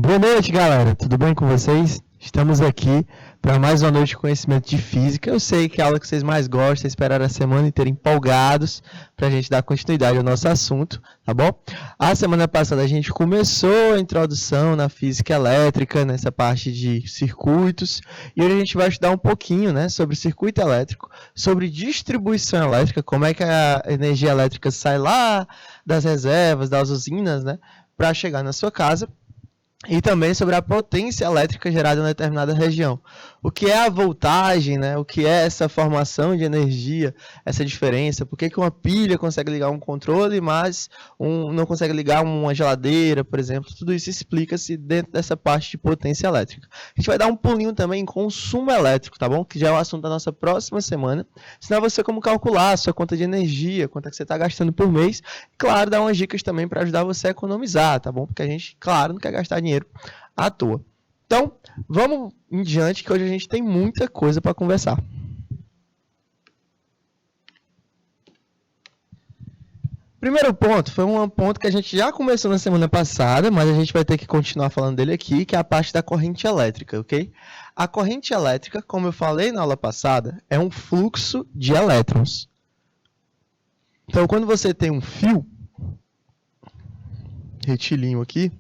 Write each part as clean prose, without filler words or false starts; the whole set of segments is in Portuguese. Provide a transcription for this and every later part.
Boa noite, galera. Tudo bem com vocês? Estamos aqui para mais uma noite de conhecimento de física. Eu sei que é a aula que vocês mais gostam, esperaram a semana inteira empolgados para a gente dar continuidade ao nosso assunto, tá bom? A semana passada a gente começou a introdução na física elétrica, nessa parte de circuitos, e hoje a gente vai estudar um pouquinho, né, sobre circuito elétrico, sobre distribuição elétrica, como é que a energia elétrica sai lá das reservas, das usinas, né, para chegar na sua casa. E também sobre a potência elétrica gerada em uma determinada região. O que é a voltagem, né? O que é essa formação de energia, essa diferença? Por que uma pilha consegue ligar um controle, mas não consegue ligar uma geladeira, por exemplo? Tudo isso explica-se dentro dessa parte de potência elétrica. A gente vai dar um pulinho também em consumo elétrico, tá bom? Que já é o assunto da nossa próxima semana. Ensinar você como calcular a sua conta de energia, quanto é que você está gastando por mês. E, claro, dar umas dicas também para ajudar você a economizar, tá bom? Porque a gente, claro, não quer gastar dinheiro à toa. Então, vamos em diante, que hoje a gente tem muita coisa para conversar. Primeiro ponto foi um ponto que a gente já começou na semana passada, mas a gente vai ter que continuar falando dele aqui, que é a parte da corrente elétrica, ok? A corrente elétrica, como eu falei na aula passada, é um fluxo de elétrons. Então, quando você tem um fio, retilíneo aqui,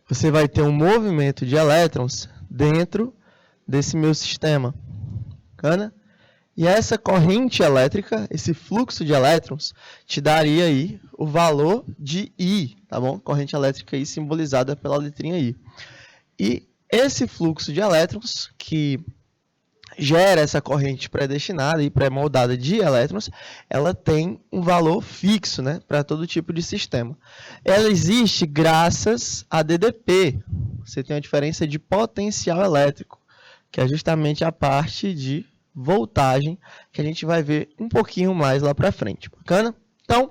você vai ter um movimento de elétrons dentro desse meu sistema. Bacana? E essa corrente elétrica, esse fluxo de elétrons, te daria aí o valor de I, tá bom? Corrente elétrica aí simbolizada pela letrinha I. E esse fluxo de elétrons, que gera essa corrente predestinada e pré-moldada de elétrons, ela tem um valor fixo, né, para todo tipo de sistema. Ela existe graças a DDP. Você tem a diferença de potencial elétrico, que é justamente a parte de voltagem, que a gente vai ver um pouquinho mais lá para frente. Bacana? Então,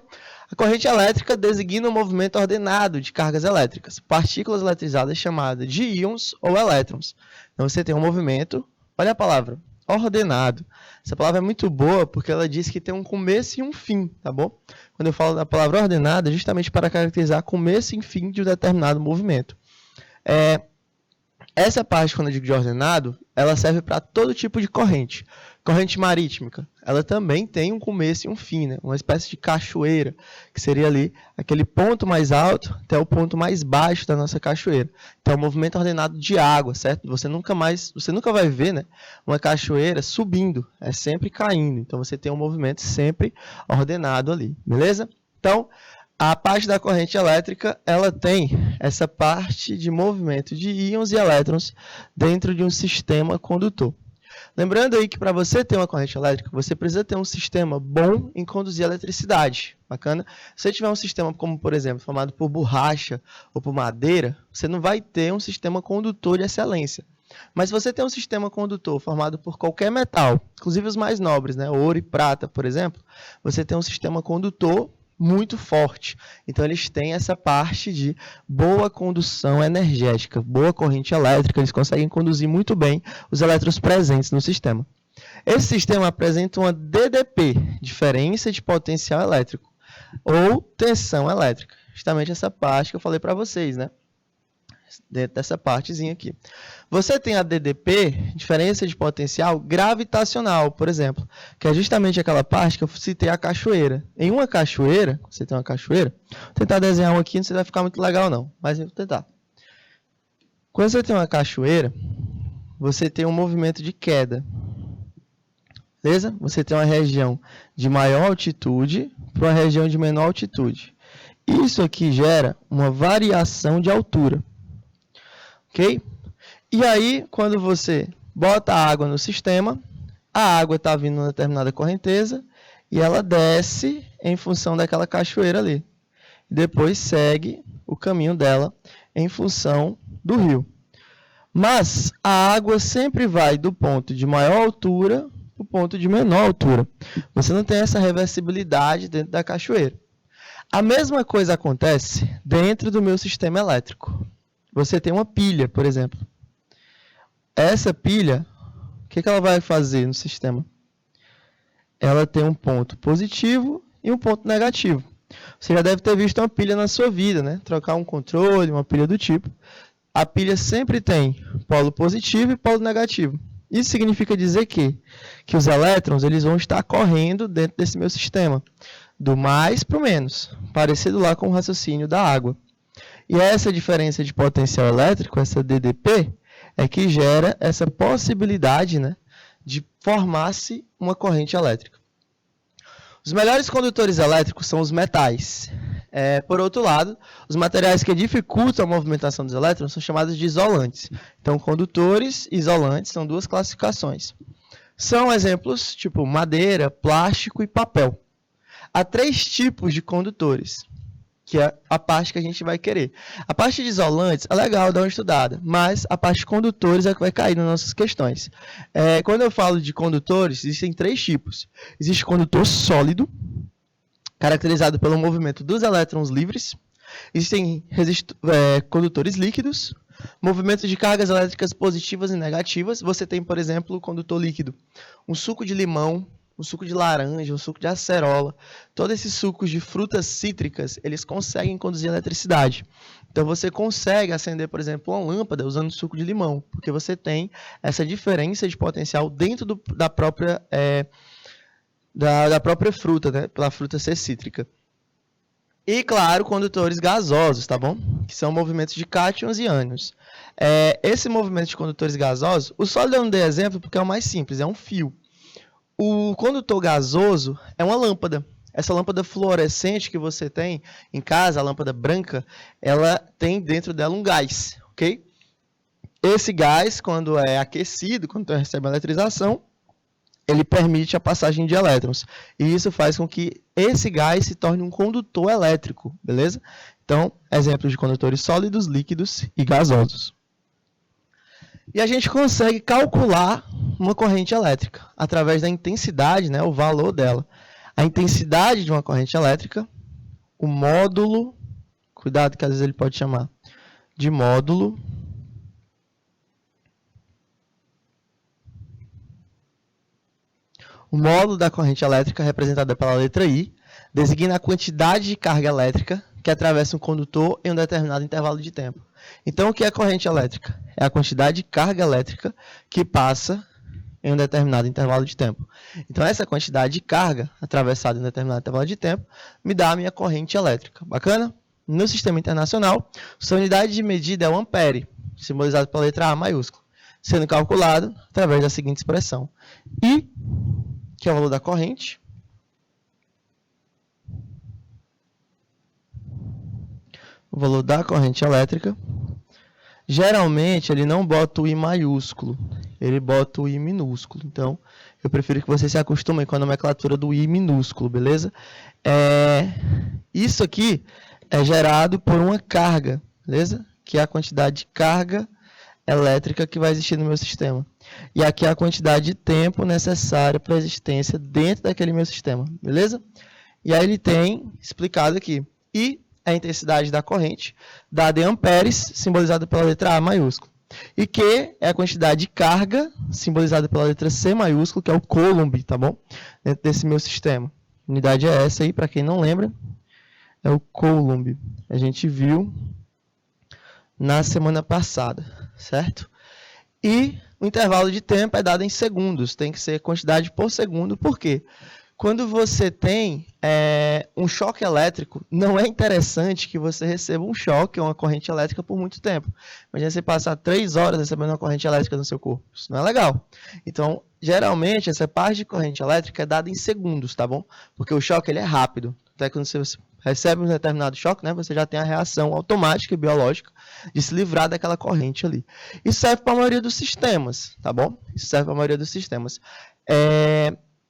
a corrente elétrica designa um movimento ordenado de cargas elétricas, partículas eletrizadas chamadas de íons ou elétrons. Então, você tem um movimento. Olha a palavra, ordenado. Essa palavra é muito boa porque ela diz que tem um começo e um fim, tá bom? Quando eu falo da palavra ordenada, é justamente para caracterizar começo e fim de um determinado movimento. Essa parte, quando eu digo de ordenado, ela serve para todo tipo de corrente. Corrente marítima, ela também tem um começo e um fim, né? Uma espécie de cachoeira, que seria ali aquele ponto mais alto até o ponto mais baixo da nossa cachoeira. Então, é um movimento ordenado de água, certo? Você nunca vai ver, né, uma cachoeira subindo, é sempre caindo. Então, você tem um movimento sempre ordenado ali, beleza? Então, a parte da corrente elétrica, ela tem essa parte de movimento de íons e elétrons dentro de um sistema condutor. Lembrando aí que para você ter uma corrente elétrica, você precisa ter um sistema bom em conduzir eletricidade. Bacana? Se você tiver um sistema como, por exemplo, formado por borracha ou por madeira, você não vai ter um sistema condutor de excelência. Mas se você tem um sistema condutor formado por qualquer metal, inclusive os mais nobres, né, ouro e prata, por exemplo, você tem um sistema condutor muito forte. Então, eles têm essa parte de boa condução energética, boa corrente elétrica, eles conseguem conduzir muito bem os elétrons presentes no sistema. Esse sistema apresenta uma DDP, diferença de potencial elétrico, ou tensão elétrica. Justamente essa parte que eu falei para vocês, né? Dentro dessa partezinha aqui. Você tem a DDP, diferença de potencial gravitacional, por exemplo, que é justamente aquela parte que eu citei a cachoeira. Em uma cachoeira, você tem uma cachoeira, vou tentar desenhar um aqui, não sei se vai ficar muito legal não, mas eu vou tentar. Quando você tem uma cachoeira, você tem um movimento de queda. Beleza? Você tem uma região de maior altitude para uma região de menor altitude. Isso aqui gera uma variação de altura. Ok? E aí, quando você bota a água no sistema, a água está vindo numa determinada correnteza e ela desce em função daquela cachoeira ali. E depois segue o caminho dela em função do rio. Mas a água sempre vai do ponto de maior altura para o ponto de menor altura. Você não tem essa reversibilidade dentro da cachoeira. A mesma coisa acontece dentro do meu sistema elétrico. Você tem uma pilha, por exemplo. Essa pilha, o que ela vai fazer no sistema? Ela tem um ponto positivo e um ponto negativo. Você já deve ter visto uma pilha na sua vida, né? Trocar um controle, uma pilha do tipo. A pilha sempre tem polo positivo e polo negativo. Isso significa dizer que os elétrons eles vão estar correndo dentro desse meu sistema, do mais para o menos, parecido lá com o raciocínio da água. E essa diferença de potencial elétrico, essa DDP, é que gera essa possibilidade, né, de formar-se uma corrente elétrica. Os melhores condutores elétricos são os metais. Por outro lado, os materiais que dificultam a movimentação dos elétrons são chamados de isolantes. Então, condutores e isolantes são duas classificações. São exemplos tipo madeira, plástico e papel. Há 3 tipos de condutores, que é a parte que a gente vai querer. A parte de isolantes é legal dar uma estudada, mas a parte de condutores é que vai cair nas nossas questões. Quando eu falo de condutores, existem 3 tipos. Existe condutor sólido, caracterizado pelo movimento dos elétrons livres. Existem condutores líquidos, movimento de cargas elétricas positivas e negativas. Você tem, por exemplo, o condutor líquido, um suco de limão, um suco de laranja, um suco de acerola. Todos esses sucos de frutas cítricas, eles conseguem conduzir eletricidade. Então, você consegue acender, por exemplo, uma lâmpada usando suco de limão, porque você tem essa diferença de potencial dentro da própria fruta, né? Pela fruta ser cítrica. E, claro, condutores gasosos, tá bom? Que são movimentos de cátions e ânions. Esse movimento de condutores gasosos, o sólido eu não dei exemplo porque é o mais simples, é um fio. O condutor gasoso é uma lâmpada. Essa lâmpada fluorescente que você tem em casa, a lâmpada branca, ela tem dentro dela um gás, ok? Esse gás, quando é aquecido, quando recebe a eletrização, ele permite a passagem de elétrons. E isso faz com que esse gás se torne um condutor elétrico, beleza? Então, exemplos de condutores sólidos, líquidos e gasosos. E a gente consegue calcular uma corrente elétrica através da intensidade, né, o valor dela. A intensidade de uma corrente elétrica, o módulo, cuidado que às vezes ele pode chamar de módulo, o módulo da corrente elétrica, representada pela letra I, designa a quantidade de carga elétrica que atravessa um condutor em um determinado intervalo de tempo. Então, o que é corrente elétrica? É a quantidade de carga elétrica que passa em um determinado intervalo de tempo. Então, essa quantidade de carga atravessada em um determinado intervalo de tempo me dá a minha corrente elétrica. Bacana? No sistema internacional, sua unidade de medida é o ampere, simbolizado pela letra A maiúscula, sendo calculado através da seguinte expressão. I, que é o valor da corrente, o valor da corrente elétrica. Geralmente, ele não bota o I maiúsculo, ele bota o I minúsculo. Então, eu prefiro que você se acostume com a nomenclatura do I minúsculo, beleza? Isso aqui é gerado por uma carga, beleza? Que é a quantidade de carga elétrica que vai existir no meu sistema. E aqui é a quantidade de tempo necessária para a existência dentro daquele meu sistema, beleza? E aí ele tem explicado aqui. I é a intensidade da corrente, dada em amperes, simbolizada pela letra A maiúscula. E Q é a quantidade de carga, simbolizada pela letra C maiúscula, que é o coulomb, tá bom? Dentro desse meu sistema. A unidade é essa aí, para quem não lembra, é o coulomb. A gente viu na semana passada, certo? E o intervalo de tempo é dado em segundos, tem que ser quantidade por segundo, por quê? Quando você tem um choque elétrico, não é interessante que você receba um choque ou uma corrente elétrica por muito tempo. Imagina você passar 3 horas recebendo uma corrente elétrica no seu corpo. Isso não é legal. Então, geralmente, essa parte de corrente elétrica é dada em segundos, tá bom? Porque o choque ele é rápido. Até quando você recebe um determinado choque, né, você já tem a reação automática e biológica de se livrar daquela corrente ali. Isso serve para a maioria dos sistemas, tá bom? Isso serve para a maioria dos sistemas.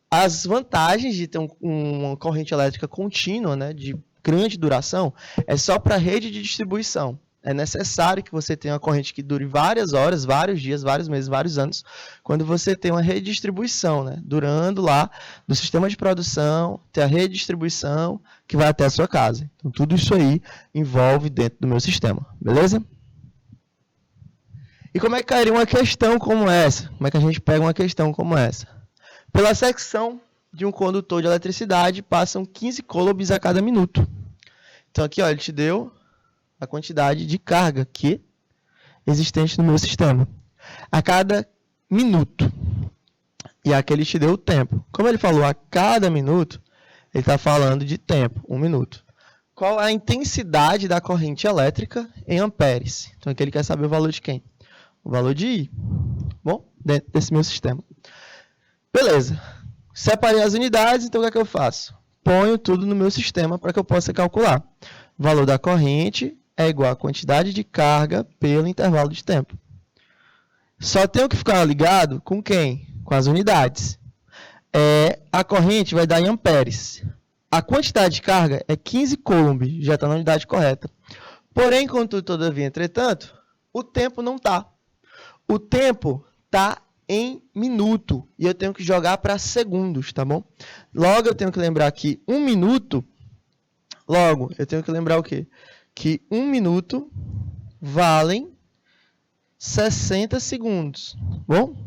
As vantagens de ter uma corrente elétrica contínua, né, de grande duração, é só para a rede de distribuição. É necessário que você tenha uma corrente que dure várias horas, vários dias, vários meses, vários anos, quando você tem uma rede de distribuição, né, durando lá do sistema de produção, tem a rede de distribuição que vai até a sua casa. Então, tudo isso aí envolve dentro do meu sistema, beleza? E como é que cairia uma questão como essa? Como é que a gente pega uma questão como essa? Pela secção de um condutor de eletricidade, passam 15 coulombs a cada minuto. Então aqui, ó, ele te deu a quantidade de carga que existente no meu sistema a cada minuto. E aqui ele te deu o tempo. Como ele falou a cada minuto, ele está falando de tempo, 1 minuto. Qual é a intensidade da corrente elétrica em amperes? Então aqui ele quer saber o valor de quem? O valor de I. Bom, dentro desse meu sistema. Beleza. Separei as unidades, então o que é que eu faço? Ponho tudo no meu sistema para que eu possa calcular. O valor da corrente é igual à quantidade de carga pelo intervalo de tempo. Só tenho que ficar ligado com quem? Com as unidades. A corrente vai dar em amperes. A quantidade de carga é 15 coulomb, já está na unidade correta. Porém, contudo, todavia, entretanto, o tempo não está. O tempo está em minuto e eu tenho que jogar para segundos, tá bom? Logo, eu tenho que lembrar que 1 minuto... Logo, eu tenho que lembrar o quê? Que 1 minuto valem 60 segundos, bom?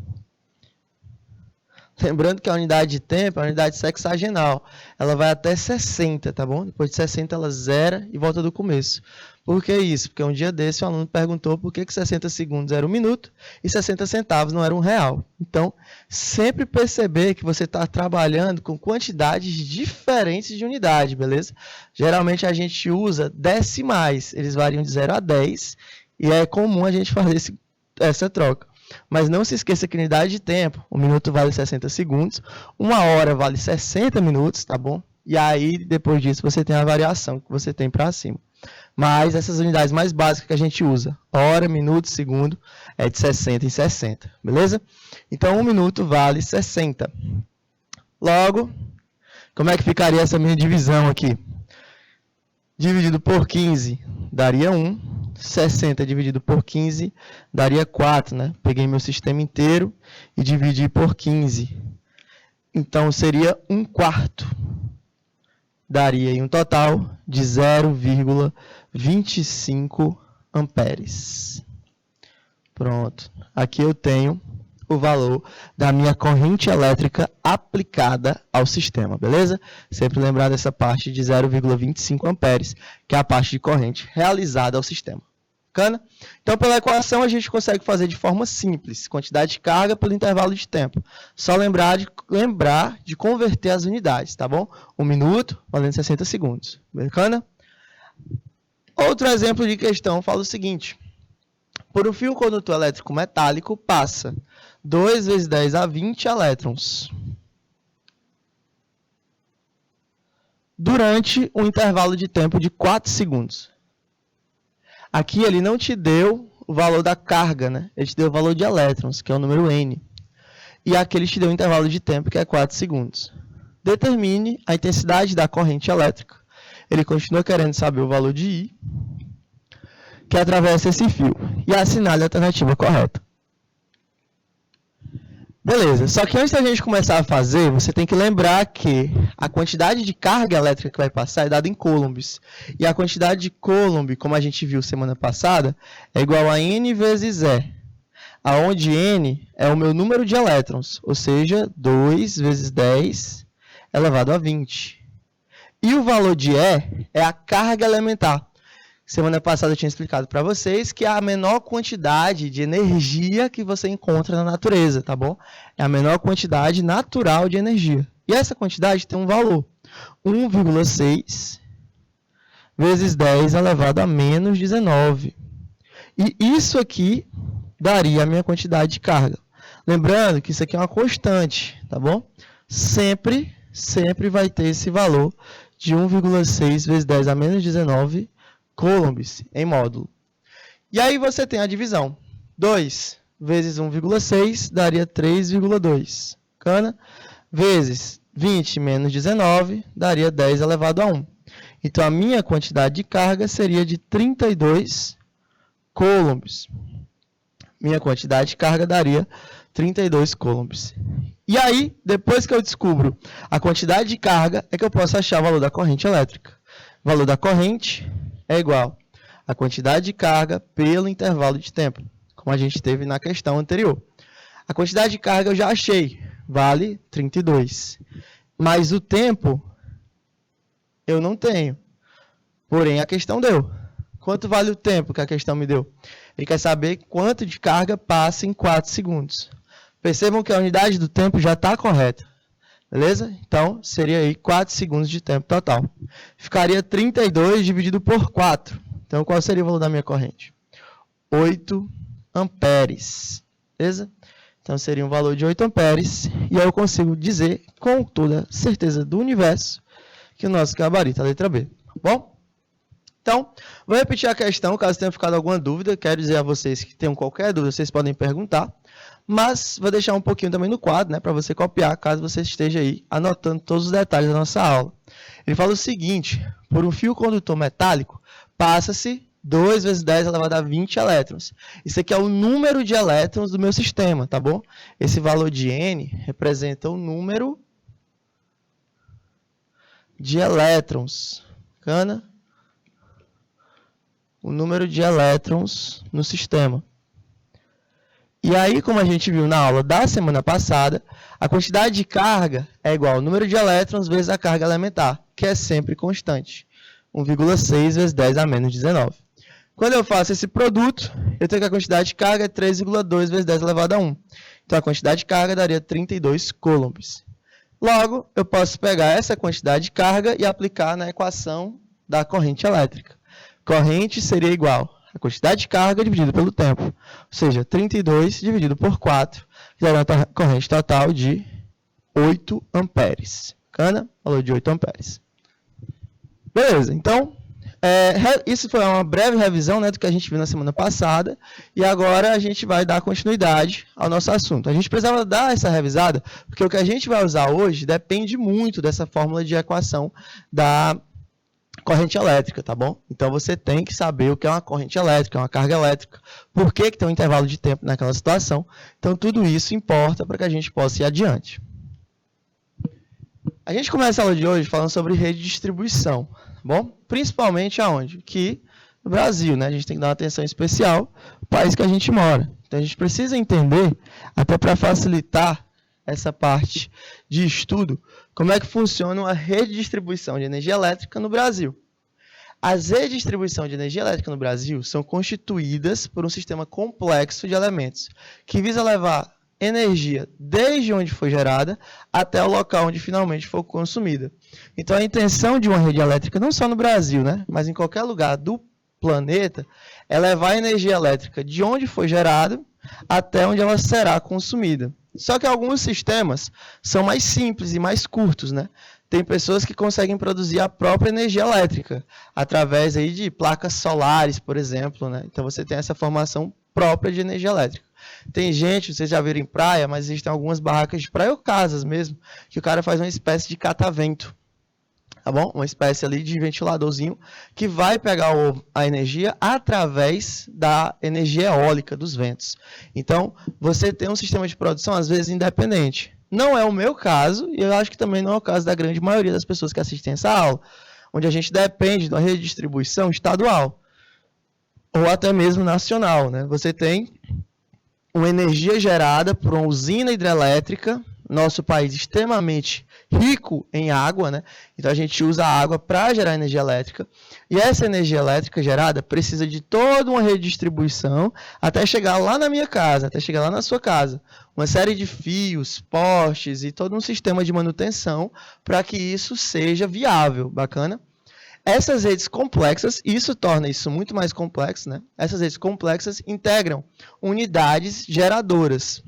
Lembrando que a unidade de tempo é a unidade sexagenal. Ela vai até 60, tá bom? Depois de 60 ela zera e volta do começo. Por que isso? Porque um dia desse o aluno perguntou por que 60 segundos era 1 minuto e 60 centavos não era R$1. Então, sempre perceber que você está trabalhando com quantidades diferentes de unidade, beleza? Geralmente a gente usa decimais. Eles variam de 0 a 10 e é comum a gente fazer essa troca. Mas não se esqueça que unidade de tempo, 1 minuto vale 60 segundos, 1 hora vale 60 minutos, tá bom? E aí, depois disso, você tem a variação que você tem para cima. Mas essas unidades mais básicas que a gente usa, hora, minuto, segundo, é de 60 em 60, beleza? Então, 1 minuto vale 60. Logo, como é que ficaria essa minha divisão aqui? Dividido por 15 daria 1. 60 dividido por 15 daria 4, né? Peguei meu sistema inteiro e dividi por 15. Então, seria 1/4. Daria aí um total de 0,25 amperes. Pronto. Aqui eu tenho o valor da minha corrente elétrica aplicada ao sistema, beleza? Sempre lembrar dessa parte de 0,25 amperes, que é a parte de corrente realizada ao sistema. Bacana? Então, pela equação, a gente consegue fazer de forma simples, quantidade de carga pelo intervalo de tempo. Só lembrar de converter as unidades, tá bom? 1 minuto valendo 60 segundos. Bacana? Outro exemplo de questão fala o seguinte. Por um fio condutor elétrico metálico passa 2 vezes 10 a 20 elétrons durante um intervalo de tempo de 4 segundos. Aqui ele não te deu o valor da carga, né? Ele te deu o valor de elétrons, que é o número N. E aqui ele te deu um intervalo de tempo, que é 4 segundos. Determine a intensidade da corrente elétrica. Ele continua querendo saber o valor de I, que atravessa esse fio. E assinale a alternativa correta. Beleza, só que antes da gente começar a fazer, você tem que lembrar que a quantidade de carga elétrica que vai passar é dada em coulombs. E a quantidade de coulomb, como a gente viu semana passada, é igual a N vezes E. Onde N é o meu número de elétrons, ou seja, 2 vezes 10 elevado a 20. E o valor de E é a carga elementar. Semana passada eu tinha explicado para vocês que é a menor quantidade de energia que você encontra na natureza, tá bom? É a menor quantidade natural de energia. E essa quantidade tem um valor, 1,6 vezes 10 elevado a menos 19. E isso aqui daria a minha quantidade de carga. Lembrando que isso aqui é uma constante, tá bom? Sempre vai ter esse valor de 1,6 vezes 10 a menos 19 coulombs em módulo. E aí você tem a divisão. 2 vezes 1,6 daria 3,2. Bacana? Vezes 20 menos 19 daria 10 elevado a 1. Então, a minha quantidade de carga seria de 32 coulombs. Minha quantidade de carga daria 32 coulombs. E aí, depois que eu descubro a quantidade de carga, é que eu posso achar o valor da corrente elétrica. O valor da corrente é igual à quantidade de carga pelo intervalo de tempo, como a gente teve na questão anterior. A quantidade de carga eu já achei, vale 32. Mas o tempo eu não tenho. Porém, a questão deu. Quanto vale o tempo que a questão me deu? Ele quer saber quanto de carga passa em 4 segundos. Percebam que a unidade do tempo já está correta. Beleza? Então, seria aí 4 segundos de tempo total. Ficaria 32 dividido por 4. Então, qual seria o valor da minha corrente? 8 amperes. Beleza? Então, seria um valor de 8 amperes. E aí eu consigo dizer, com toda certeza do universo, que o nosso gabarito é a letra B. Tá bom? Então, vou repetir a questão, caso tenha ficado alguma dúvida. Quero dizer a vocês que tenham qualquer dúvida, vocês podem perguntar. Mas vou deixar um pouquinho também no quadro, né, para você copiar, caso você esteja aí anotando todos os detalhes da nossa aula. Ele fala o seguinte: por um fio condutor metálico, passa-se 2 vezes 10 elevado a 20 elétrons. Isso aqui é o número de elétrons do meu sistema, tá bom? Esse valor de N representa o número de elétrons. Bacana? O número de elétrons no sistema. E aí, como a gente viu na aula da semana passada, a quantidade de carga é igual ao número de elétrons vezes a carga elementar, que é sempre constante. 1,6 vezes 10 a menos 19. Quando eu faço esse produto, eu tenho que a quantidade de carga é 3,2 vezes 10 elevado a 1. Então, a quantidade de carga daria 32 coulombs. Logo, eu posso pegar essa quantidade de carga e aplicar na equação da corrente elétrica. Corrente seria igual a quantidade de carga dividido pelo tempo. Ou seja, 32 dividido por 4, que dará uma corrente total de 8 amperes. Bacana? Valor de 8 amperes. Beleza, então, isso foi uma breve revisão, né, do que a gente viu na semana passada. E agora a gente vai dar continuidade ao nosso assunto. A gente precisava dar essa revisada, porque o que a gente vai usar hoje depende muito dessa fórmula de equação da corrente elétrica, tá bom? Então, você tem que saber o que é uma corrente elétrica, uma carga elétrica, por que tem um intervalo de tempo naquela situação. Então, tudo isso importa para que a gente possa ir adiante. A gente começa a aula de hoje falando sobre rede de distribuição, tá bom? Principalmente aonde? Que no Brasil, né? A gente tem que dar uma atenção especial ao país que a gente mora. Então, a gente precisa entender, até para facilitar essa parte de estudo, como é que funciona uma rede de distribuição de energia elétrica no Brasil. As redes de distribuição de energia elétrica no Brasil são constituídas por um sistema complexo de elementos, que visa levar energia desde onde foi gerada até o local onde finalmente for consumida. Então, a intenção de uma rede elétrica, não só no Brasil, né, mas em qualquer lugar do planeta, é levar a energia elétrica de onde foi gerada até onde ela será consumida. Só que alguns sistemas são mais simples e mais curtos, né? Tem pessoas que conseguem produzir a própria energia elétrica através aí de placas solares, por exemplo, né? Então você tem essa formação própria de energia elétrica. Tem gente, vocês já viram em praia, mas existem algumas barracas de praia ou casas mesmo, que o cara faz uma espécie de catavento. Tá bom? Uma espécie ali de ventiladorzinho que vai pegar a energia através da energia eólica dos ventos. Então, você tem um sistema de produção, às vezes, independente. Não é o meu caso, e eu acho que também não é o caso da grande maioria das pessoas que assistem essa aula, onde a gente depende de uma rede de distribuição estadual, ou até mesmo nacional, né? Você tem uma energia gerada por uma usina hidrelétrica, nosso país extremamente rico em água, né? Então a gente usa a água para gerar energia elétrica. E essa energia elétrica gerada precisa de toda uma rede de distribuição até chegar lá na minha casa, até chegar lá na sua casa. Uma série de fios, postes e todo um sistema de manutenção para que isso seja viável. Bacana? Essas redes complexas, isso torna isso muito mais complexo, né? Essas redes complexas integram unidades geradoras,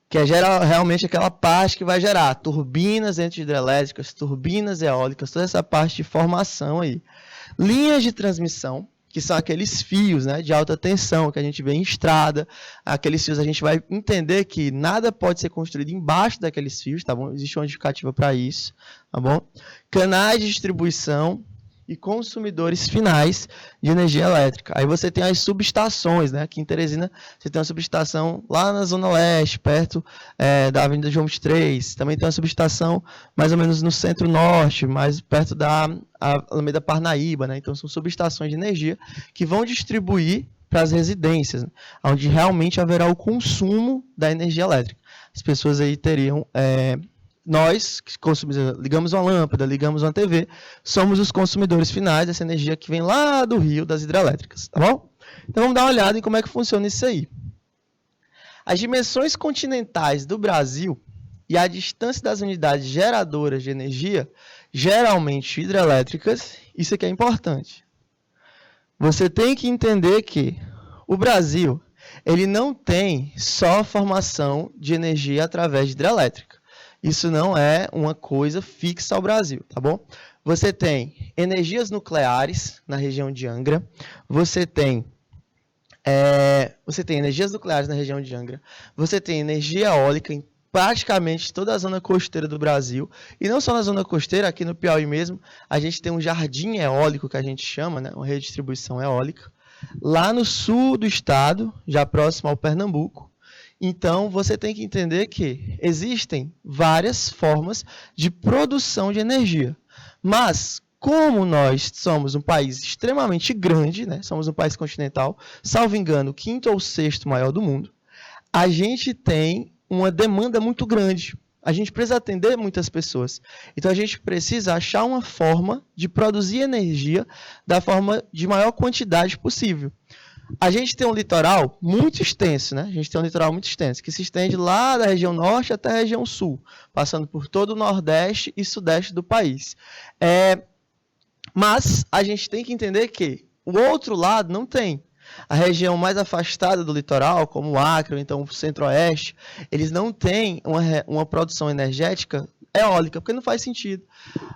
que é realmente aquela parte que vai gerar turbinas hidrelétricas, turbinas eólicas, toda essa parte de formação aí. Linhas de transmissão, que são aqueles fios, né, de alta tensão que a gente vê em estrada. Aqueles fios a gente vai entender que nada pode ser construído embaixo daqueles fios, tá bom? Existe uma justificativa para isso, tá bom? Canais de distribuição e consumidores finais de energia elétrica. Aí você tem as subestações, né? Aqui em Teresina você tem uma subestação lá na Zona Leste, perto da Avenida João 23. Também tem uma subestação mais ou menos no centro-norte, mais perto da Alameda Parnaíba, né? Então são subestações de energia que vão distribuir para as residências, né? Onde realmente haverá o consumo da energia elétrica. As pessoas aí teriam nós, que consumimos, ligamos uma lâmpada, ligamos uma TV, somos os consumidores finais dessa energia que vem lá do rio, das hidrelétricas, tá bom? Então vamos dar uma olhada em como é que funciona isso aí. As dimensões continentais do Brasil e a distância das unidades geradoras de energia, geralmente hidrelétricas, isso aqui é importante. Você tem que entender que o Brasil, ele não tem só formação de energia através de hidrelétrica. Isso não é uma coisa fixa ao Brasil, tá bom? Você tem energias nucleares na região de Angra, você tem energias nucleares na região de Angra, você tem energia eólica em praticamente toda a zona costeira do Brasil, e não só na zona costeira, aqui no Piauí mesmo, a gente tem um jardim eólico que a gente chama, né, uma redistribuição eólica, lá no sul do estado, já próximo ao Pernambuco. Então, você tem que entender que existem várias formas de produção de energia. Mas, como nós somos um país extremamente grande, né, somos um país continental, salvo engano, o quinto ou sexto maior do mundo, a gente tem uma demanda muito grande. A gente precisa atender muitas pessoas. Então, a gente precisa achar uma forma de produzir energia da forma de maior quantidade possível. A gente tem um litoral muito extenso, né? A gente tem um litoral muito extenso, que se estende lá da região norte até a região sul, passando por todo o nordeste e sudeste do país. Mas a gente tem que entender que o outro lado não tem. A região mais afastada do litoral, como o Acre, ou então o centro-oeste, eles não têm uma produção energética eólica, porque não faz sentido.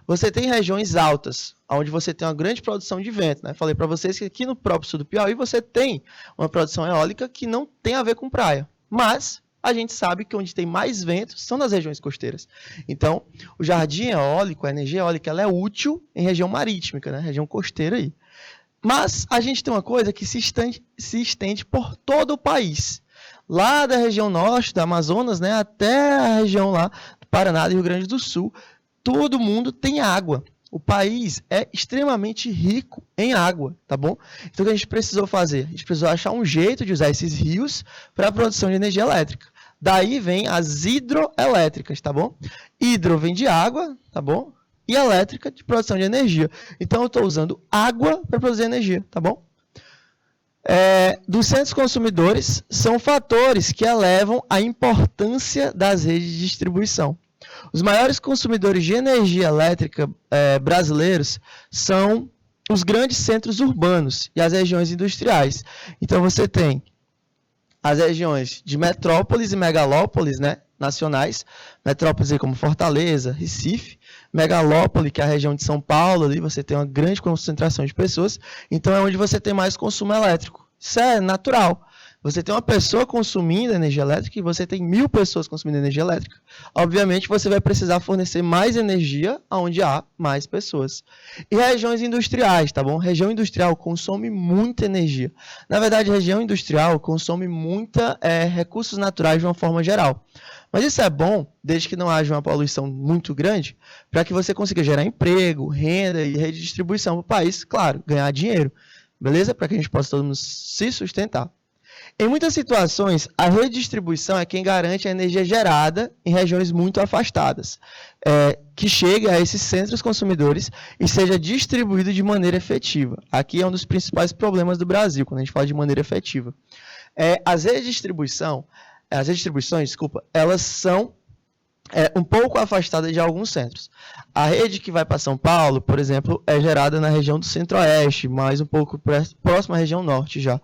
Você tem regiões altas, onde você tem uma grande produção de vento, né? Falei para vocês que aqui no próprio sul do Piauí você tem uma produção eólica que não tem a ver com praia, mas a gente sabe que onde tem mais vento são nas regiões costeiras. Então, o jardim eólico, a energia eólica, ela é útil em região marítima, né? Região costeira aí. Mas a gente tem uma coisa que se estende por todo o país. Lá da região norte, do Amazonas, né, até a região lá do Paraná e Rio Grande do Sul, todo mundo tem água. O país é extremamente rico em água, tá bom? Então, o que a gente precisou fazer? A gente precisou achar um jeito de usar esses rios para a produção de energia elétrica. Daí vem as hidroelétricas, tá bom? Hidro vem de água, tá bom? E elétrica de produção de energia. Então, eu estou usando água para produzir energia, tá bom? Dos centros consumidores são fatores que elevam a importância das redes de distribuição. Os maiores consumidores de energia elétrica brasileiros são os grandes centros urbanos e as regiões industriais. Então, você tem as regiões de metrópoles e megalópolis, né, nacionais, metrópoles aí como Fortaleza, Recife, megalópole, que é a região de São Paulo, ali você tem uma grande concentração de pessoas, então é onde você tem mais consumo elétrico. Isso é natural. Você tem uma pessoa consumindo energia elétrica e você tem 1000 pessoas consumindo energia elétrica. Obviamente, você vai precisar fornecer mais energia onde há mais pessoas. E regiões industriais, tá bom? Região industrial consome muita energia. Na verdade, região industrial consome muita recursos naturais de uma forma geral. Mas isso é bom, desde que não haja uma poluição muito grande, para que você consiga gerar emprego, renda e rede de distribuição para o país, claro, ganhar dinheiro. Beleza? Para que a gente possa todo mundo se sustentar. Em muitas situações, a redistribuição é quem garante a energia gerada em regiões muito afastadas, que chegue a esses centros consumidores e seja distribuído de maneira efetiva. Aqui é um dos principais problemas do Brasil, quando a gente fala de maneira efetiva. As redistribuições, elas são um pouco afastada de alguns centros. A rede que vai para São Paulo, por exemplo, é gerada na região do centro-oeste, mais um pouco próxima à região norte já.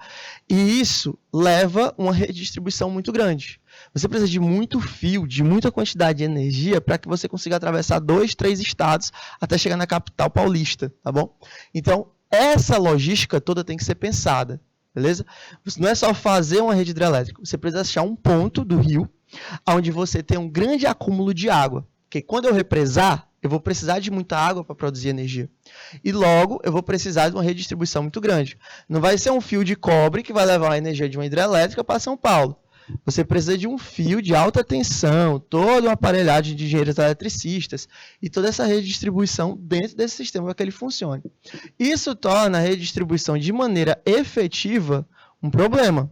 E isso leva uma redistribuição muito grande. Você precisa de muito fio, de muita quantidade de energia para que você consiga atravessar 2, 3 estados até chegar na capital paulista, tá bom? Então, essa logística toda tem que ser pensada, beleza? Não é só fazer uma rede hidrelétrica, você precisa achar um ponto do rio onde você tem um grande acúmulo de água. Porque quando eu represar, eu vou precisar de muita água para produzir energia. E logo, eu vou precisar de uma redistribuição muito grande. Não vai ser um fio de cobre que vai levar a energia de uma hidrelétrica para São Paulo. Você precisa de um fio de alta tensão, toda uma aparelhagem de engenheiros eletricistas e toda essa redistribuição dentro desse sistema para que ele funcione. Isso torna a redistribuição de maneira efetiva um problema.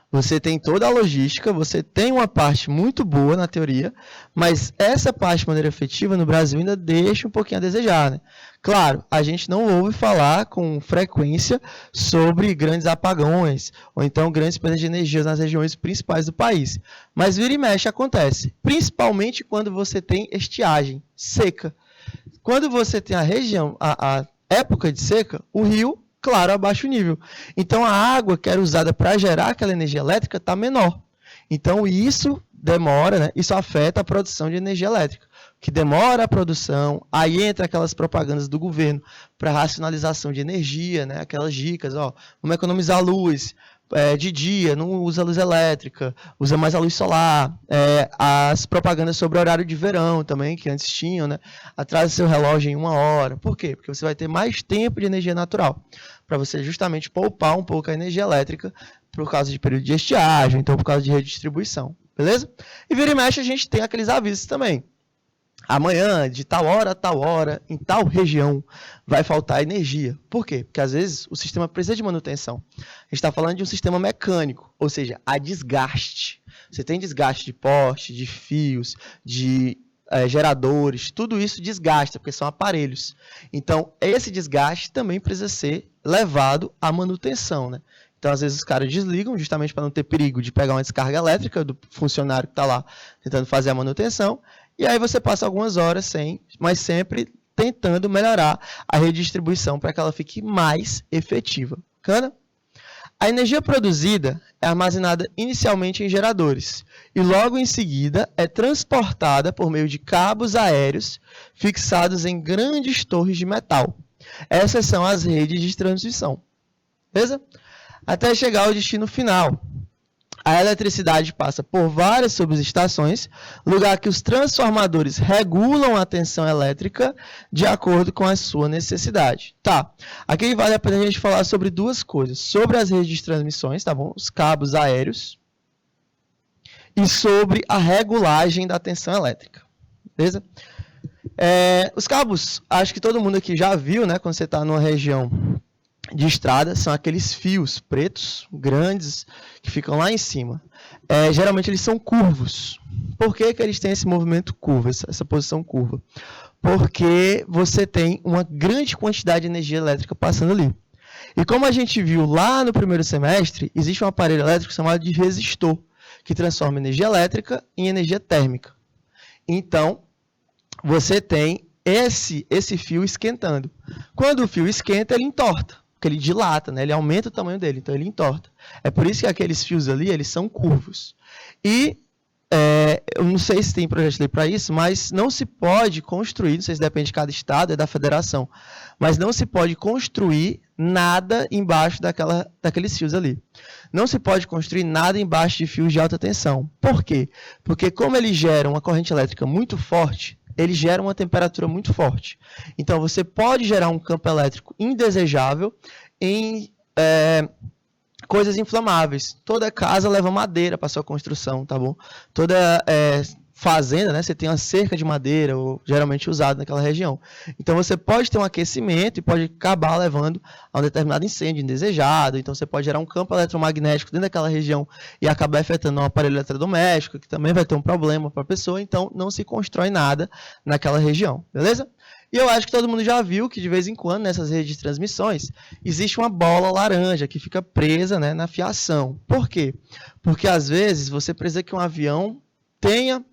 Você tem toda a logística, você tem uma parte muito boa na teoria, mas essa parte de maneira efetiva no Brasil ainda deixa um pouquinho a desejar, né? Claro, a gente não ouve falar com frequência sobre grandes apagões ou então grandes perdas de energia nas regiões principais do país, mas vira e mexe acontece, principalmente quando você tem estiagem, seca. Quando você tem a época de seca, o rio, claro, abaixa o nível. Então, a água que era usada para gerar aquela energia elétrica está menor. Então, isso demora, né? Isso afeta a produção de energia elétrica, que demora a produção, aí entra aquelas propagandas do governo para racionalização de energia, né? Aquelas dicas, ó, vamos economizar luz, de dia, não usa luz elétrica, usa mais a luz solar, as propagandas sobre o horário de verão também, que antes tinham, né? Atrasa seu relógio em 1 hora. Por quê? Porque você vai ter mais tempo de energia natural, para você justamente poupar um pouco a energia elétrica por causa de período de estiagem, então por causa de redistribuição, beleza? E vira e mexe a gente tem aqueles avisos também. Amanhã, de tal hora a tal hora, em tal região, vai faltar energia. Por quê? Porque às vezes o sistema precisa de manutenção. A gente está falando de um sistema mecânico, ou seja, há desgaste. Você tem desgaste de poste, de fios, de geradores, tudo isso desgasta, porque são aparelhos. Então, esse desgaste também precisa ser levado à manutenção, né? Então, às vezes, os caras desligam justamente para não ter perigo de pegar uma descarga elétrica do funcionário que está lá tentando fazer a manutenção. E aí você passa algumas horas sem, mas sempre tentando melhorar a redistribuição para que ela fique mais efetiva. Bacana? A energia produzida é armazenada inicialmente em geradores e logo em seguida é transportada por meio de cabos aéreos fixados em grandes torres de metal. Essas são as redes de transmissão. Beleza? Até chegar ao destino final. A eletricidade passa por várias subestações, lugar que os transformadores regulam a tensão elétrica de acordo com a sua necessidade. Tá, aqui vale a pena a gente falar sobre duas coisas. Sobre as redes de transmissões, tá bom? Os cabos aéreos. E sobre a regulagem da tensão elétrica. Beleza? Os cabos, acho que todo mundo aqui já viu, né? Quando você está numa região de estrada, são aqueles fios pretos, grandes, que ficam lá em cima. Geralmente eles são curvos. Por que eles têm esse movimento curvo, essa posição curva? Porque você tem uma grande quantidade de energia elétrica passando ali. E como a gente viu lá no primeiro semestre, existe um aparelho elétrico chamado de resistor, que transforma energia elétrica em energia térmica. Então, você tem esse fio esquentando. Quando o fio esquenta, ele entorta. Porque ele dilata, né? Ele aumenta o tamanho dele, então ele entorta. É por isso que aqueles fios ali, eles são curvos. E eu não sei se tem projeto de lei para isso, mas não se pode construir, não sei se depende de cada estado, é da federação, mas não se pode construir nada embaixo daqueles fios ali. Não se pode construir nada embaixo de fios de alta tensão. Por quê? Porque como eles geram uma corrente elétrica muito forte, ele gera uma temperatura muito forte. Então, você pode gerar um campo elétrico indesejável em coisas inflamáveis. Toda casa leva madeira para sua construção, tá bom? Toda fazenda, né? Você tem uma cerca de madeira, ou geralmente usada naquela região. Então, você pode ter um aquecimento e pode acabar levando a um determinado incêndio indesejado. Então, você pode gerar um campo eletromagnético dentro daquela região e acabar afetando um aparelho eletrodoméstico, que também vai ter um problema para a pessoa. Então, não se constrói nada naquela região, beleza? E eu acho que todo mundo já viu que, de vez em quando, nessas redes de transmissões, existe uma bola laranja que fica presa, né, na fiação. Por quê? Porque, às vezes, você precisa que um avião tenha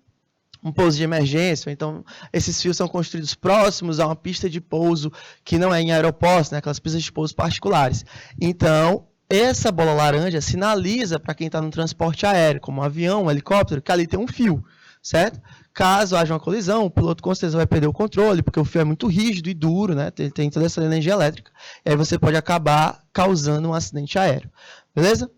um pouso de emergência, então esses fios são construídos próximos a uma pista de pouso que não é em aeroportos, né, aquelas pistas de pouso particulares. Então, essa bola laranja sinaliza para quem está no transporte aéreo, como um avião, um helicóptero, que ali tem um fio, certo? Caso haja uma colisão, o piloto com certeza vai perder o controle, porque o fio é muito rígido e duro, né? Tem toda essa energia elétrica, e aí você pode acabar causando um acidente aéreo, beleza?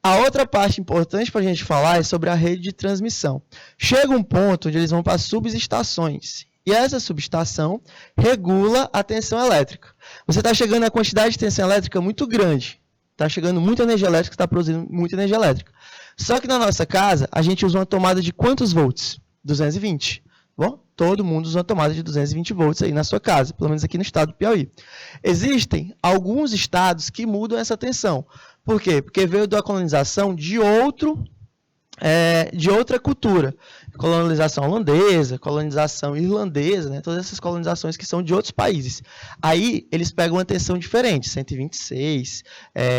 A outra parte importante para a gente falar é sobre a rede de transmissão. Chega um ponto onde eles vão para subestações. E essa subestação regula a tensão elétrica. Você está chegando a quantidade de tensão elétrica muito grande. Está chegando muita energia elétrica, está produzindo muita energia elétrica. Só que na nossa casa, a gente usa uma tomada de quantos volts? 220. Bom? todo mundo usa uma tomada de 220 volts aí na sua casa, pelo menos aqui no estado do Piauí. Existem alguns estados que mudam essa tensão. Por quê? Porque veio da colonização de outra cultura. Colonização holandesa, colonização irlandesa, né? Todas essas colonizações que são de outros países. Aí eles pegam uma tensão diferente, 126,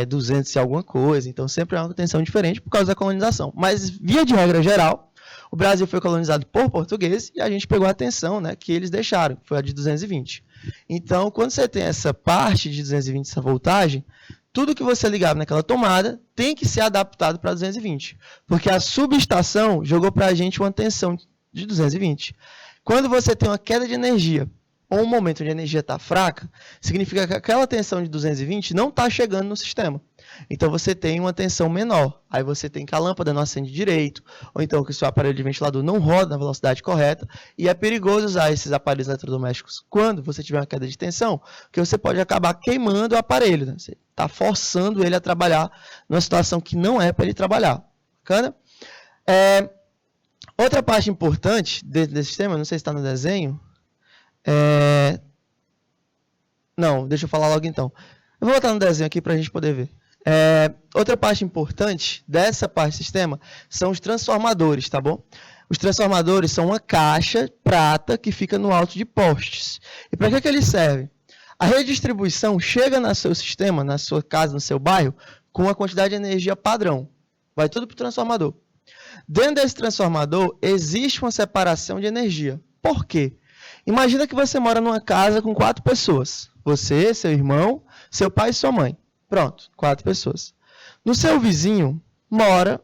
200 e alguma coisa. Então sempre é uma tensão diferente por causa da colonização. Mas via de regra geral, o Brasil foi colonizado por portugueses e a gente pegou a tensão, né, que eles deixaram, que foi a de 220. Então quando você tem essa parte de 220, essa voltagem, tudo que você ligava naquela tomada tem que ser adaptado para 220. Porque a subestação jogou para a gente uma tensão de 220. Quando você tem uma queda de energia, ou um momento onde a energia está fraca, significa que aquela tensão de 220 não está chegando no sistema. Então você tem uma tensão menor. Aí você tem que a lâmpada não acende direito, ou então que o seu aparelho de ventilador não roda na velocidade correta. E é perigoso usar esses aparelhos eletrodomésticos quando você tiver uma queda de tensão, porque você pode acabar queimando o aparelho, né? Você está forçando ele a trabalhar numa situação que não é para ele trabalhar. Bacana? Outra parte importante desse sistema, não sei se está no desenho. Não, deixa eu falar logo então. Eu vou botar no desenho aqui para a gente poder ver. Outra parte importante dessa parte do sistema são os transformadores, tá bom? Os transformadores são uma caixa prata que fica no alto de postes. E para que eles servem? A redistribuição chega no seu sistema, na sua casa, no seu bairro, com uma quantidade de energia padrão. Vai tudo para o transformador. Dentro desse transformador, existe uma separação de energia. Por quê? Imagina que você mora numa casa com 4 pessoas. Você, seu irmão, seu pai e sua mãe. Pronto, 4 pessoas. No seu vizinho mora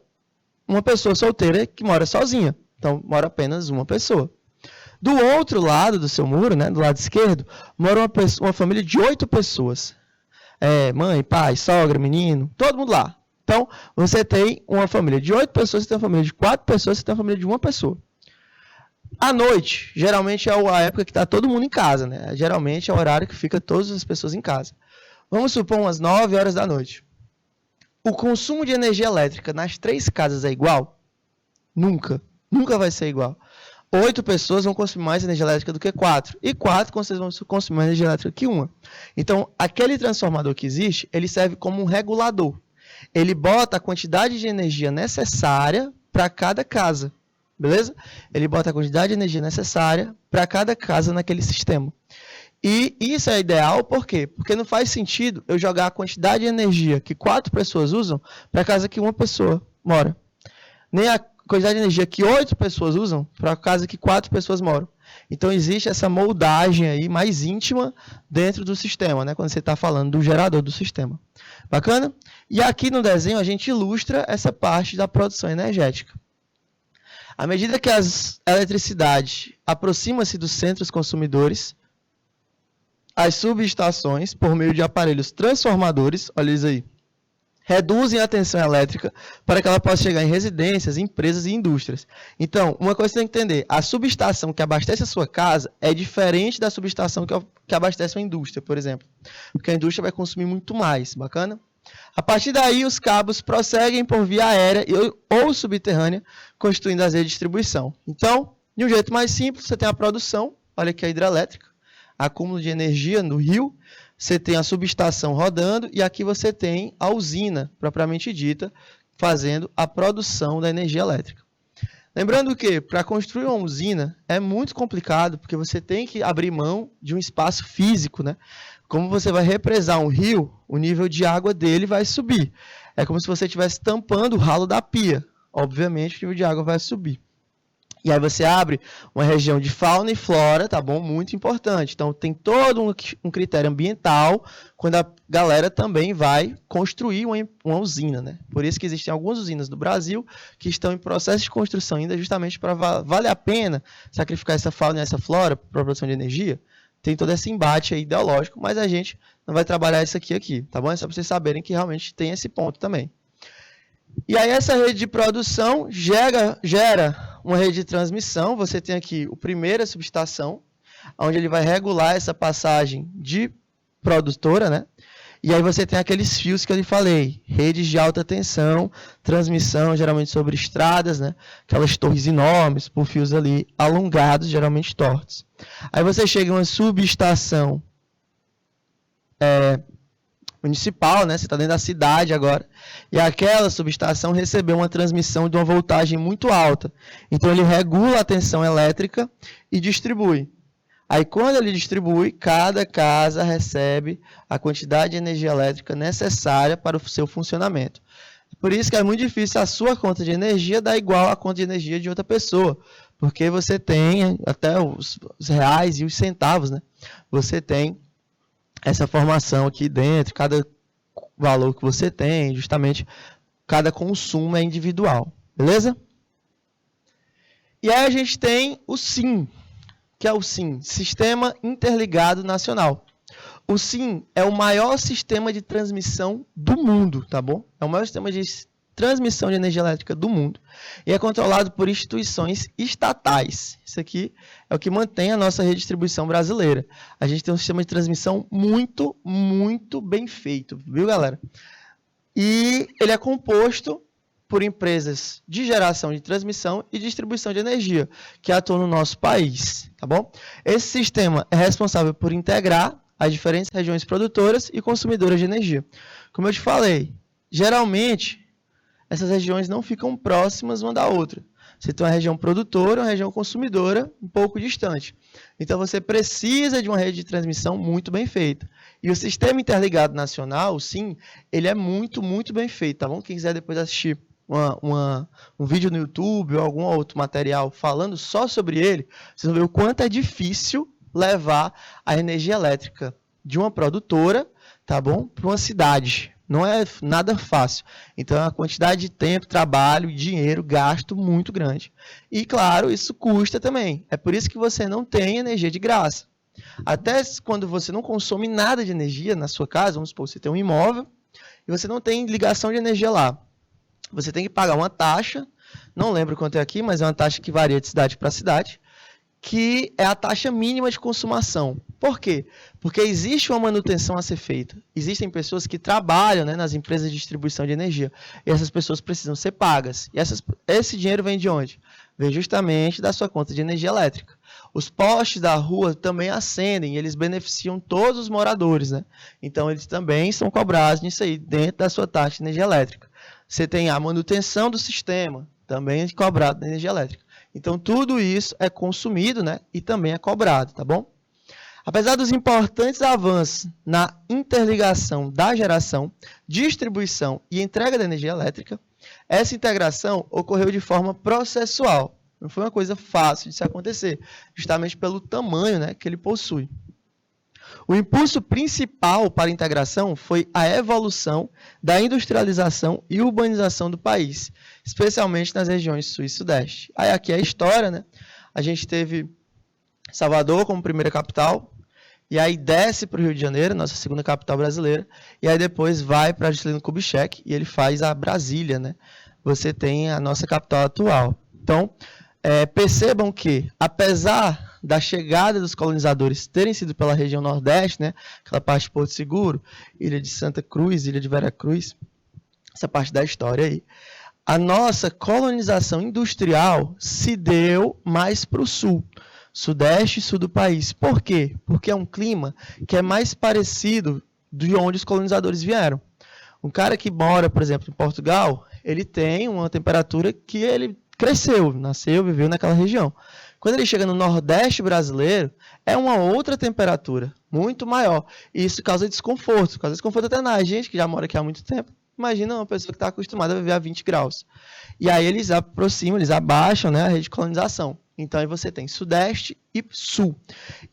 uma pessoa solteira que mora sozinha. Então, mora apenas uma pessoa. Do outro lado do seu muro, né, do lado esquerdo, mora uma família de 8 pessoas. Mãe, pai, sogra, menino, todo mundo lá. Então, você tem uma família de 8 pessoas, você tem uma família de 4 pessoas, você tem uma família de uma pessoa. À noite, geralmente é a época que está todo mundo em casa, né? Geralmente é o horário que fica todas as pessoas em casa. Vamos supor umas 9 horas da noite. O consumo de energia elétrica nas 3 casas é igual? Nunca. Nunca vai ser igual. 8 pessoas vão consumir mais energia elétrica do que 4. E 4 vão consumir mais energia elétrica que 1. Então, aquele transformador que existe, ele serve como um regulador. Ele bota a quantidade de energia necessária para cada casa. Beleza? Ele bota a quantidade de energia necessária para cada casa naquele sistema. E isso é ideal, por quê? Porque não faz sentido eu jogar a quantidade de energia que 4 pessoas usam para a casa que uma pessoa mora. Nem a quantidade de energia que 8 pessoas usam para a casa que 4 pessoas moram. Então existe essa moldagem aí mais íntima dentro do sistema, né? Quando você está falando do gerador do sistema. Bacana? E aqui no desenho a gente ilustra essa parte da produção energética. À medida que a eletricidade aproxima-se dos centros consumidores, as subestações, por meio de aparelhos transformadores, olha isso aí, reduzem a tensão elétrica para que ela possa chegar em residências, empresas e indústrias. Então, uma coisa que você tem que entender, a subestação que abastece a sua casa é diferente da subestação que abastece uma indústria, por exemplo. Porque a indústria vai consumir muito mais, bacana? A partir daí, os cabos prosseguem por via aérea ou subterrânea, constituindo as redes de distribuição. Então, de um jeito mais simples, você tem a produção, olha aqui a hidrelétrica, acúmulo de energia no rio, você tem a subestação rodando e aqui você tem a usina, propriamente dita, fazendo a produção da energia elétrica. Lembrando que, para construir uma usina, é muito complicado, porque você tem que abrir mão de um espaço físico, né? Como você vai represar um rio, o nível de água dele vai subir. É como se você estivesse tampando o ralo da pia. Obviamente, o nível de água vai subir. E aí você abre uma região de fauna e flora, tá bom? Muito importante. Então, tem todo um critério ambiental quando a galera também vai construir uma usina, né? Por isso que existem algumas usinas do Brasil que estão em processo de construção ainda, justamente para valer a pena sacrificar essa fauna e essa flora para a produção de energia. Tem todo esse embate aí ideológico, mas a gente não vai trabalhar isso aqui, tá bom? É só para vocês saberem que realmente tem esse ponto também. E aí essa rede de produção gera uma rede de transmissão. Você tem aqui a primeira subestação, onde ele vai regular essa passagem de produtora, né? E aí você tem aqueles fios que eu lhe falei, redes de alta tensão, transmissão geralmente sobre estradas, né? Aquelas torres enormes por fios ali alongados, geralmente tortos. Aí você chega em uma subestação municipal, né? Você está dentro da cidade agora, e aquela subestação recebeu uma transmissão de uma voltagem muito alta. Então ele regula a tensão elétrica e distribui. Aí, quando ele distribui, cada casa recebe a quantidade de energia elétrica necessária para o seu funcionamento. Por isso que é muito difícil a sua conta de energia dar igual à conta de energia de outra pessoa, porque você tem até os reais e os centavos, né? Você tem essa formação aqui dentro, cada valor que você tem, justamente cada consumo é individual, beleza? E aí a gente tem o SIM, que é o SIM, Sistema Interligado Nacional. O SIM é o maior sistema de transmissão do mundo, tá bom? É o maior sistema de transmissão de energia elétrica do mundo e é controlado por instituições estatais. Isso aqui é o que mantém a nossa redistribuição brasileira. A gente tem um sistema de transmissão muito, muito bem feito, viu, galera? E ele é composto por empresas de geração de transmissão e distribuição de energia, que atuam no nosso país, tá bom? Esse sistema é responsável por integrar as diferentes regiões produtoras e consumidoras de energia. Como eu te falei, geralmente, essas regiões não ficam próximas uma da outra. Você tem uma região produtora, uma região consumidora, um pouco distante. Então, você precisa de uma rede de transmissão muito bem feita. E o Sistema Interligado Nacional, sim, ele é muito, muito bem feito, tá bom? Quem quiser depois assistir um vídeo no YouTube ou algum outro material falando só sobre ele, vocês vão ver o quanto é difícil levar a energia elétrica de uma produtora, tá bom, para uma cidade. Não é nada fácil. Então, é uma quantidade de tempo, trabalho, dinheiro, gasto muito grande. E, claro, isso custa também. É por isso que você não tem energia de graça. Até quando você não consome nada de energia na sua casa, vamos supor, você tem um imóvel e você não tem ligação de energia lá. Você tem que pagar uma taxa, não lembro quanto é aqui, mas é uma taxa que varia de cidade para cidade, que é a taxa mínima de consumação. Por quê? Porque existe uma manutenção a ser feita. Existem pessoas que trabalham, né, nas empresas de distribuição de energia, e essas pessoas precisam ser pagas. E esse dinheiro vem de onde? Vem justamente da sua conta de energia elétrica. Os postes da rua também acendem, e eles beneficiam todos os moradores, né? Então, eles também são cobrados nisso aí, dentro da sua taxa de energia elétrica. Você tem a manutenção do sistema, também cobrado da energia elétrica. Então, tudo isso é consumido, né, e também é cobrado, tá bom? Apesar dos importantes avanços na interligação da geração, distribuição e entrega da energia elétrica, essa integração ocorreu de forma processual. Não foi uma coisa fácil de se acontecer, justamente pelo tamanho, né, que ele possui. O impulso principal para a integração foi a evolução da industrialização e urbanização do país, especialmente nas regiões sul e sudeste. Aí aqui é a história, né? A gente teve Salvador como primeira capital, e aí desce para o Rio de Janeiro, nossa segunda capital brasileira, e aí depois vai para Juscelino Kubitschek e ele faz a Brasília, né? Você tem a nossa capital atual. Então, percebam que, apesar da chegada dos colonizadores terem sido pela região Nordeste, né, aquela parte de Porto Seguro, Ilha de Santa Cruz, Ilha de Veracruz, essa parte da história aí, a nossa colonização industrial se deu mais para o sul, sudeste e sul do país. Por quê? Porque é um clima que é mais parecido de onde os colonizadores vieram. Um cara que mora, por exemplo, em Portugal, ele tem uma temperatura que ele cresceu, nasceu, viveu naquela região. Quando ele chega no Nordeste brasileiro, é uma outra temperatura, muito maior. E isso causa desconforto. Causa desconforto até na gente, que já mora aqui há muito tempo. Imagina uma pessoa que está acostumada a viver a 20 graus. E aí eles aproximam, eles abaixam, né, a rede de colonização. Então aí você tem Sudeste e Sul.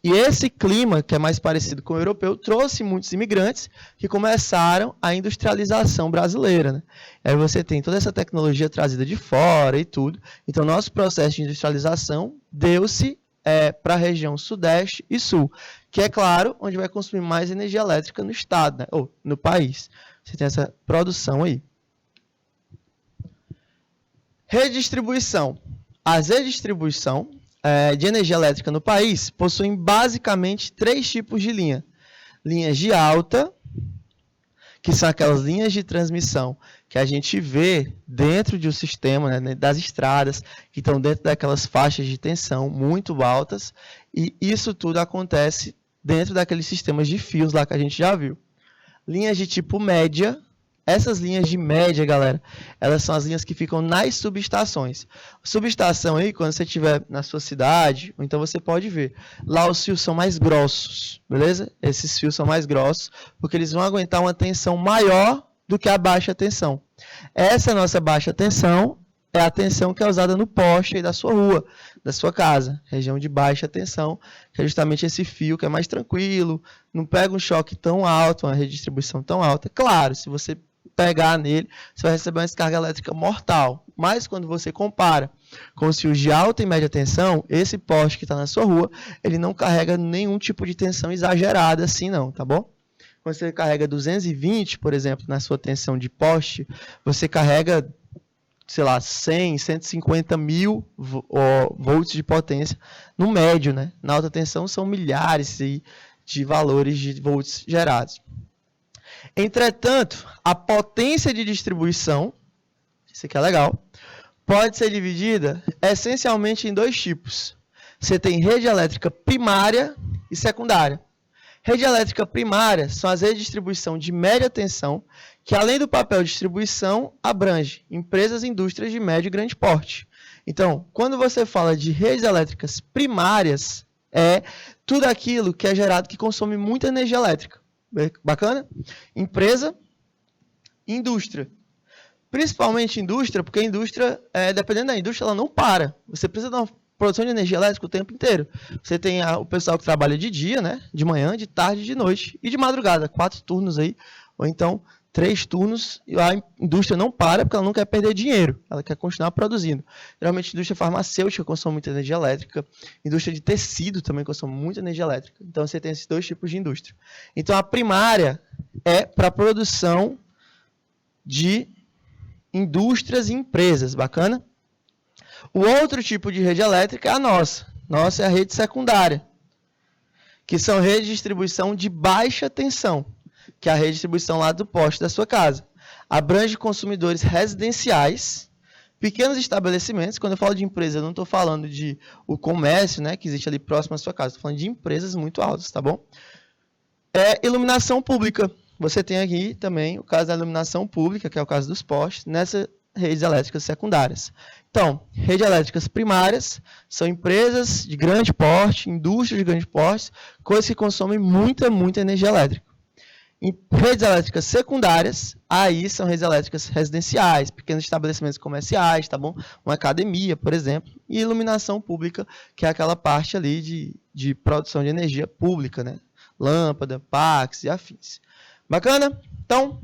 E esse clima, que é mais parecido com o europeu, trouxe muitos imigrantes que começaram a industrialização brasileira, né? Aí você tem toda essa tecnologia trazida de fora e tudo. Então nosso processo de industrialização deu-se para a região Sudeste e Sul, que é claro, onde vai consumir mais energia elétrica no estado, né? Ou no país. Você tem essa produção aí. Redistribuição. As redistribuição de energia elétrica no país possuem basicamente 3 tipos de linha. Linhas de alta, que são aquelas linhas de transmissão que a gente vê dentro de um sistema, né, das estradas, que estão dentro daquelas faixas de tensão muito altas, e isso tudo acontece dentro daqueles sistemas de fios lá que a gente já viu. Linhas de tipo média. Essas linhas de média, galera, elas são as linhas que ficam nas subestações. Subestação aí, quando você estiver na sua cidade, ou então você pode ver, lá os fios são mais grossos, beleza? Esses fios são mais grossos, porque eles vão aguentar uma tensão maior do que a baixa tensão. Essa nossa baixa tensão é a tensão que é usada no poste aí da sua rua, da sua casa, região de baixa tensão, que é justamente esse fio que é mais tranquilo, não pega um choque tão alto, uma redistribuição tão alta. Claro, se você pegar nele, você vai receber uma descarga elétrica mortal. Mas quando você compara com os fios de alta e média tensão, esse poste que está na sua rua, ele não carrega nenhum tipo de tensão exagerada assim não, tá bom? Quando você carrega 220, por exemplo, na sua tensão de poste, você carrega, sei lá, 100, 150 mil volts de potência no médio, né? Na alta tensão são milhares de valores de volts gerados. Entretanto, a potência de distribuição, isso aqui é legal, pode ser dividida essencialmente em dois tipos. Você tem rede elétrica primária e secundária. Rede elétrica primária são as redes de distribuição de média tensão, que além do papel de distribuição, abrange empresas e indústrias de médio e grande porte. Então, quando você fala de redes elétricas primárias, é tudo aquilo que é gerado que consome muita energia elétrica. Bacana? Empresa, indústria. Principalmente indústria, porque a indústria, dependendo da indústria, ela não para. Você precisa de uma produção de energia elétrica o tempo inteiro. Você tem o pessoal que trabalha de dia, né? De manhã, de tarde, de noite e de madrugada. 4 turnos aí, ou então 3 turnos. E a indústria não para porque ela não quer perder dinheiro. Ela quer continuar produzindo. Geralmente, a indústria farmacêutica consome muita energia elétrica. A indústria de tecido também consome muita energia elétrica. Então, você tem esses dois tipos de indústria. Então, a primária é para a produção de indústrias e empresas. Bacana? O outro tipo de rede elétrica é a nossa. Nossa é a rede secundária, que são redes de distribuição de baixa tensão, que é a rede de distribuição lá do poste da sua casa. Abrange consumidores residenciais, pequenos estabelecimentos. Quando eu falo de empresa, eu não estou falando de o comércio, né, que existe ali próximo à sua casa. Estou falando de empresas muito altas, tá bom? Iluminação pública. Você tem aqui também o caso da iluminação pública, que é o caso dos postes, nessas redes elétricas secundárias. Então, redes elétricas primárias são empresas de grande porte, indústrias de grande porte, coisas que consomem muita energia elétrica. Em redes elétricas secundárias, aí são redes elétricas residenciais, pequenos estabelecimentos comerciais, tá bom? Uma academia, por exemplo, e iluminação pública, que é aquela parte ali de produção de energia pública, né? Lâmpada, packs e afins. Bacana? Então,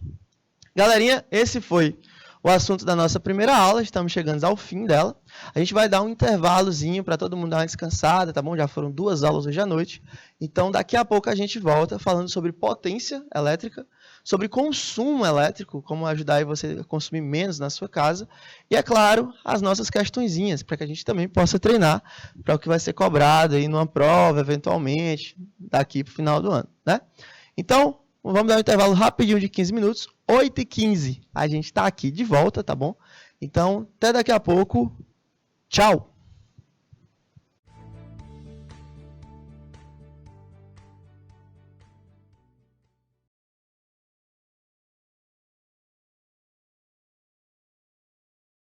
galerinha, esse foi o assunto da nossa primeira aula. Estamos chegando ao fim dela. A gente vai dar um intervalozinho para todo mundo dar uma descansada, tá bom? Já foram 2 aulas hoje à noite. Então, daqui a pouco a gente volta falando sobre potência elétrica, sobre consumo elétrico, como ajudar aí você a consumir menos na sua casa. E, é claro, as nossas questõezinhas, para que a gente também possa treinar para o que vai ser cobrado aí numa prova, eventualmente, daqui para o final do ano, né? Então, vamos dar um intervalo rapidinho de 15 minutos. 8h15 a gente está aqui de volta, tá bom? Então, até daqui a pouco. Tchau!